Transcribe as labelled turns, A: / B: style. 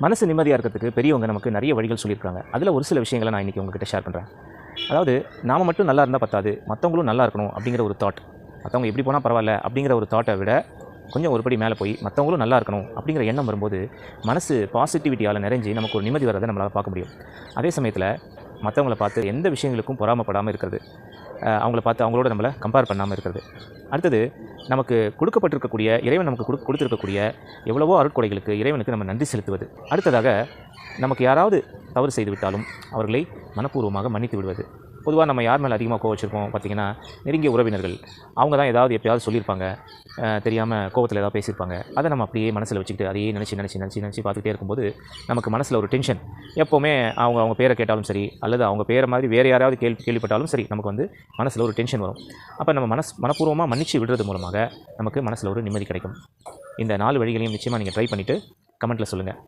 A: மனசு நிம்மதியாக இருக்கிறதுக்கு பெரியவங்க நமக்கு நிறைய வழிகள் சொல்லியிருக்காங்க. அதில் ஒரு சில விஷயங்களை நான் இன்றைக்கி உங்ககிட்ட ஷேர் பண்ணுறேன். அதாவது நாம் மட்டும் நல்லா இருந்தால் பத்தாது, மற்றவங்களும் நல்லா இருக்கணும் அப்படிங்கிற ஒரு தாட். மற்றவங்க எப்படி போனால் பரவாயில்ல அப்படிங்கிற ஒரு தாட்டை விட கொஞ்சம் ஒருபடி மேலே போய் மற்றவங்களும் நல்லா இருக்கணும் அப்படிங்கிற எண்ணம் வரும்போது மனசு பாசிட்டிவிட்டியால் நிறைஞ்சி நமக்கு ஒரு நிம்மதி வரதை நம்மளால் பார்க்க முடியும். அதே சமயத்தில் மற்றவங்கள பார்த்து எந்த விஷயங்களுக்கும் பொறாமப்படாமல் இருக்கிறது, அவங்கள பார்த்து அவங்களோட நம்மளை கம்பேர் பண்ணாமல் இருக்கிறது. அடுத்தது, நமக்கு கொடுக்கப்பட்டிருக்கக்கூடிய இறைவன் நமக்கு கொடுத்துருக்கக்கூடிய எவ்வளவோ அருட்கொடைகளுக்கு இறைவனுக்கு நம்ம நன்றி செலுத்துவது. அடுத்ததாக, நமக்கு யாராவது தவறு செய்து விட்டாலும் அவர்களை மனப்பூர்வமாக மன்னித்து விடுவது. பொதுவாக நம்ம யார் மேலே அதிகமாக கோவம் வச்சுருப்போம் பார்த்திங்கன்னா, நெருங்கிய உறவினர்கள். அவங்க தான் ஏதாவது எப்பயாவது சொல்லியிருப்பாங்க, தெரியாமல் கோவத்தில் ஏதாவது பேசியிருப்பாங்க. அதை நம்ம அப்படியே மனசில் வச்சுக்கிட்டு அதையே நினச்சி பார்த்துக்கிட்டே இருக்கும்போது நமக்கு மனசில் ஒரு டென்ஷன். எப்போவுமே அவங்க பேரை கேட்டாலும் சரி, அல்லது அவங்க பேரை மாதிரி வேறு யாராவது கேள்விப்பட்டாலும் சரி, நமக்கு வந்து மனசில் ஒரு டென்ஷன் வரும். அப்போ நம்ம மனப்பூர்வமாக மன்னிச்சு விடுறது மூலமாக நமக்கு மனசில் ஒரு நிம்மதி கிடைக்கும். இந்த 4 வழிகளையும் நிச்சயமாக நீங்கள் ட்ரை பண்ணிவிட்டு கமெண்ட்டில் சொல்லுங்கள்.